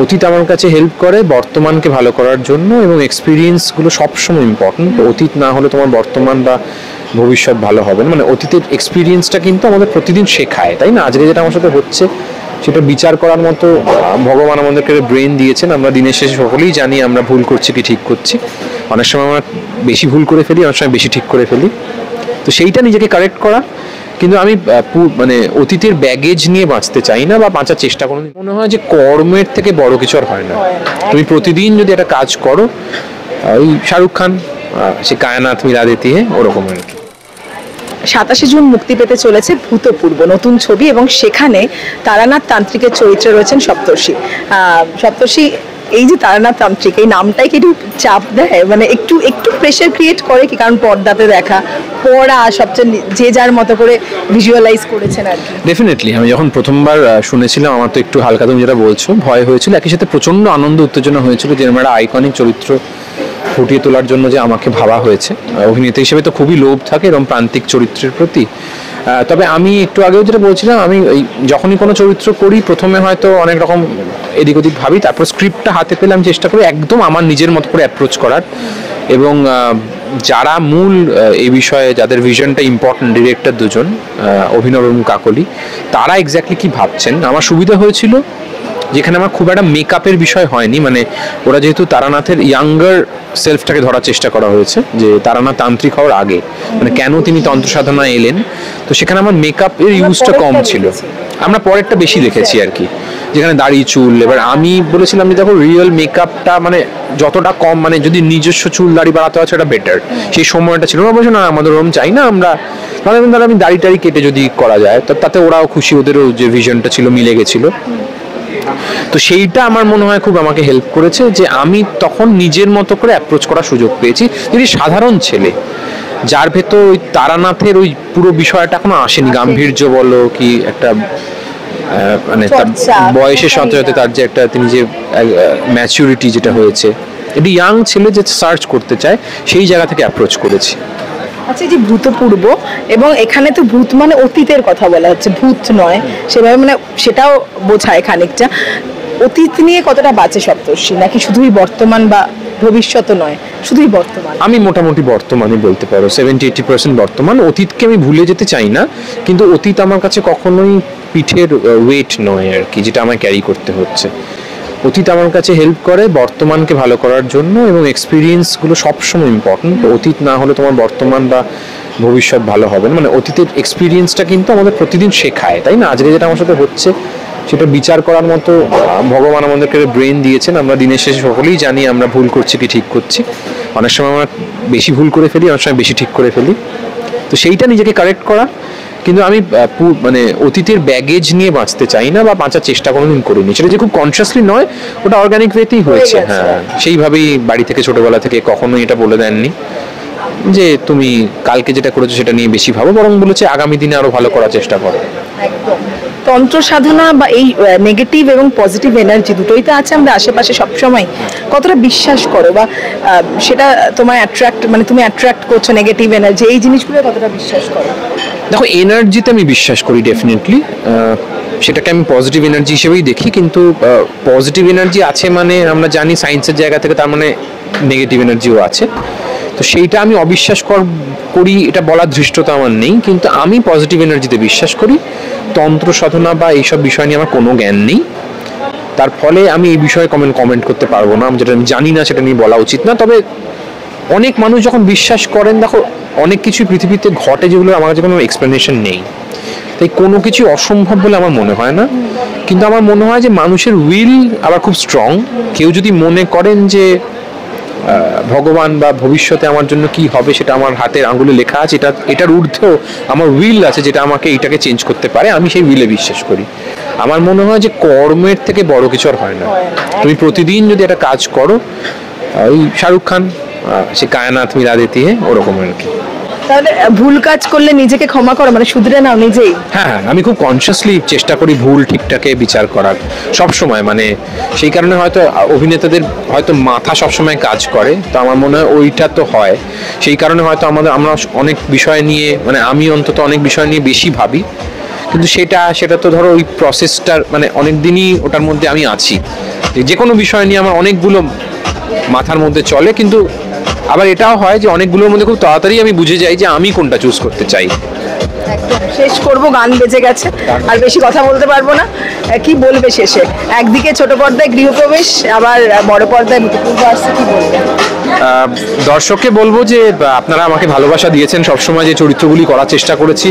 অতীত আমার কাছে হেল্প করে বর্তমানকে ভালো করার জন্য, এবং এক্সপিরিয়েন্সগুলো সবসময় ইম্পর্টেন্ট। অতীত না হলে তোমার বর্তমান বা ভবিষ্যৎ ভালো হবে না। মানে অতীতের এক্সপিরিয়েন্সটা কিন্তু আমাদের প্রতিদিন শেখায়, তাই না? আজকে যেটা আমার সাথে হচ্ছে সেটা বিচার করার মতো ভগবান আমাদেরকে ব্রেন দিয়েছেন। আমরা দিনের শেষে সকলেই জানি আমরা ভুল করছি কি ঠিক করছি। অনেক সময় আমরা বেশি ভুল করে ফেলি, অনেক সময় বেশি ঠিক করে ফেলি। তো সেইটা নিজেকে কারেক্ট করা। কিন্তু আমি মানে অতীতের ব্যাগেজ নিয়ে বাঁচতে চাই না বা বাঁচার চেষ্টা করি। মনে হয় যে কর্মের থেকে বড় কিছু আর হয় না। তুমি প্রতিদিন যদি একটা কাজ করো, ওই শাহরুখ খান সে কায়নাত মিলা দিতে ওরকম আর কি। 27 জুন মুক্তি পেতে চলেছে ভূতপূর্ব নতুন ছবি, এবং সেখানে তারানাথ তান্ত্রিকের চরিত্রে রয়েছেন সপ্তর্ষি। সপ্তর্ষি, এই যে তারানাথ তান্ত্রিক, এই নামটাই কি একটু চাপ দেয়? মানে একটু প্রেশার ক্রিয়েট করে কি? কারণ পর্দাতে দেখা, পড়া সবচেয়ে যে যার মতো করে ভিজুয়ালাইজ করেছেন আর কি। ডেফিনেটলি আমি যখন প্রথমবার শুনেছিলাম আমার তো একটু হালকা, তুমি যেটা বলছো, ভয় হয়েছিল, একই সাথে প্রচন্ড আনন্দ উত্তেজনা হয়েছিল যে আমার একটা আইকনিক চরিত্র ফুটিয়ে তোলার জন্য যে আমাকে ভাবা হয়েছে। অভিনেতা হিসেবে তো খুবই লোভ থাকে এরকম প্রান্তিক চরিত্রের প্রতি। তবে আমি একটু আগেও যেটা বলছিলাম, আমি যখনই কোনো চরিত্র করি প্রথমে হয়তো অনেক রকম এদিক ওদিক ভাবি, তারপর স্ক্রিপ্টটা হাতে পেলে আমি চেষ্টা করি একদম আমার নিজের মতো করে অ্যাপ্রোচ করার। এবং যারা মূল এই বিষয়ে যাদের ভিশনটা ইম্পর্টেন্ট, ডিরেক্টর দুজন, অভিনব এবং কাকলি, তারা এক্স্যাক্টলি কি ভাবছেন। আমার সুবিধা হয়েছিল যেখানে আমার খুব একটা মেকআপের বিষয় হয়নি। মানে ওরা যেহেতু তারানাথের ইয়াঙ্গার সেলফটাকে ধরার চেষ্টা করা হয়েছে, যে তারানাথ তান্ত্রিক হওয়ার আগে, মানে কেন তিনি তন্ত্র সাধনায় এলেন, তো সেখানে আমার মেকআপের ইউজটা কম ছিল। আমরা পরেরটা বেশি দেখেছি আর কি, যেখানে দাড়ি চুল। এবার আমি বলেছিলাম যে দেখো রিয়েল মেকআপটা মানে যতটা কম, মানে যদি নিজস্ব চুল দাড়ি বাড়াতে হয় সেটা বেটার। সেই সময়টা ছিল না, বলছো না আমাদের ওরকম চাই না আমরা, তাহলে আমি দাড়ি টাড়ি কেটে যদি করা যায় তো তাতে ওরাও খুশি, ওদেরও যে ভিশনটা ছিল মিলে গেছিলো। তো সেইটা আমার মনে হয় খুব আমাকে হেল্প করেছে, যে আমি তখন নিজের মতো করে অ্যাপ্রোচ করার সুযোগ পেয়েছি। যদি সাধারণ ছেলে যার ভেতর ওই তারানাথের ওই পুরো বিষয়টা এখনো আসেনি, গাম্ভীর্য বলো কি একটা মানে তার বয়সের সাথে সাথে তার যে একটা তিনি যে ম্যাচুরিটি যেটা হয়েছে, এটি ইয়াং ছেলে যে সার্চ করতে চায় সেই জায়গা থেকে অ্যাপ্রোচ করেছি। আচ্ছা, যে ভূতপূর্ব, এবং এখানে তো ভূত মানে অতীতের কথা বলা হচ্ছে, ভূত নয় সেভাবে, মানে সেটাও বোঝায় খানিকটা। অতীত নিয়ে কতটা বাঁচে সপ্তর্ষি, নাকি শুধুই বর্তমান বা ভবিষ্যৎ নয়, শুধুই বর্তমান? আমি মোটামুটি বর্তমানই বলতে পারো, 70-80% বর্তমান। অতীতকে আমি ভুলে যেতে চাই না, কিন্তু অতীত আমার কাছে কখনোই পিঠের ওয়েট নয় আর কি, যেটা আমায় ক্যারি করতে হচ্ছে। অতীত আমার কাছে হেল্প করে বর্তমানকে ভালো করার জন্য, এবং এক্সপিরিয়েন্সগুলো সবসময় ইম্পর্টেন্ট। অতীত না হলে তোমার বর্তমান বা ভবিষ্যৎ ভালো হবে না। মানে অতীতের এক্সপিরিয়েন্সটা কিন্তু আমাদের প্রতিদিন শেখায়, তাই না? আজকে যেটা আমার সাথে হচ্ছে সেটা বিচার করার মতো ভগবান আমাদেরকে ব্রেন দিয়েছেন। আমরা দিনের শেষে সকলেই জানি আমরা ভুল করছি কি ঠিক করছি। অনেক সময় আমরা বেশি ভুল করে ফেলি, অনেক সময় বেশি ঠিক করে ফেলি। তো সেইটা নিজেকে কারেক্ট করা। কিন্তু আমি মানে অতীতের ব্যাগেজ নিয়ে বাঁচতে চাই না বা বাঁচার চেষ্টা কোনোদিন করিনি। সেটা যে খুব কনসিয়াসলি নয়, ওটা অর্গানিক ওয়েতেই হয়েছে। হ্যাঁ, সেইভাবেই বাড়ি থেকে ছোটবেলা থেকে কখনোই এটা বলে দেননি যে তুমি কালকে যেটা করেছো সেটা নিয়ে বেশি ভাবো, বরং বলেছে আগামী দিনে আরো ভালো করার চেষ্টা করো। একদম। তন্ত্র সাধনা বা এই নেগেটিভ এবং পজিটিভ এনার্জি দুটোই তো আছে আমাদের আশেপাশে সবসময়। কতটা বিশ্বাস করো, বা সেটা তোমার অ্যাট্রাক্ট, মানে তুমি অ্যাট্রাক্ট করছো নেগেটিভ এনার্জি, এই জিনিসগুলো কতটা বিশ্বাস করো? দেখো, এনার্জিতে আমি বিশ্বাস করি ডেফিনেটলি, সেটাকে আমি পজিটিভ এনার্জি হিসেবেই দেখি। কিন্তু পজিটিভ এনার্জি আছে মানে আমরা জানি সায়েন্সের জায়গা থেকে, তার মানে নেগেটিভ এনার্জিও আছে। তো সেইটা আমি অবিশ্বাস করি এটা বলার ধৃষ্টতা আমার নেই, কিন্তু আমি পজিটিভ এনার্জিতে বিশ্বাস করি। তন্ত্র সাধনা বা এইসব বিষয় নিয়ে আমার কোনো জ্ঞান নেই, তার ফলে আমি এই বিষয়ে কমেন্ট করতে পারবো না। যেটা আমি জানি না সেটা নিয়ে বলা উচিত না। তবে অনেক মানুষ যখন বিশ্বাস করেন, দেখো অনেক কিছু পৃথিবীতে ঘটে যেগুলো আমার কাছে কোনো এক্সপ্লেনেশন নেই, তাই কোনো কিছু অসম্ভব বলে আমার মনে হয় না। কিন্তু আমার মনে হয় যে মানুষের উইল আবার খুব স্ট্রং। কেউ যদি মনে করেন যে ভগবান বা ভবিষ্যতে আমার জন্য কি হবে সেটা আমার হাতের আঙুলে লেখা আছে, এটার ঊর্ধ্বেও আমার উইল আছে যেটা আমাকে এইটাকে চেঞ্জ করতে পারে, আমি সেই উইলে বিশ্বাস করি। আমার মনে হয় যে কর্মের থেকে বড় কিছু আর হয় না। তুমি প্রতিদিন যদি একটা কাজ করো, ওই শাহরুখ খান সে কায়নাত মিলা দিতে ওরকম আর কি। তাহলে ভুল কাজ করলে নিজেকে ক্ষমা করো, মানে শুধরে নাও নিজেই? হ্যাঁ, আমি খুব কনসিয়াসলি চেষ্টা করি ভুল ঠিকটাকে বিচার করার সব সময়। মানে সেই কারণে হয়তো অভিনেতাদের হয়তো মাথা সবসময় কাজ করে, তো আমার মনে হয় ওইটা তো হয়। সেই কারণে হয়তো আমরা অনেক বিষয় নিয়ে, মানে আমি অন্তত অনেক বিষয় নিয়ে বেশি ভাবি, কিন্তু সেটা তো ধরো ওই প্রসেসটার মানে অনেক দিনই ওটার মধ্যে আমি আছি, যে কোনো বিষয় নিয়ে আমার অনেকগুলো মাথার মধ্যে চলে, কিন্তু আবার এটাও হয় যে অনেকগুলোর মধ্যে খুব তাড়াতাড়ি আমি বুঝে যাই যে আমি কোনটা চুজ করতে চাই। একদম শেষ করব, গান বেজে গেছে, আর বেশি কথা বলতে পারবো না। কি বলবে শেষে? একদিকে ছোট পর্দায় গৃহপ্রবেশ, আবার বড় পর্দায় ভূতপূর্ব আসছে, কি বলবে? দর্শককে বলবো যে আপনারা আমাকে ভালোবাসা দিয়েছেন, সবসময় যে চরিত্রগুলি করার চেষ্টা করেছি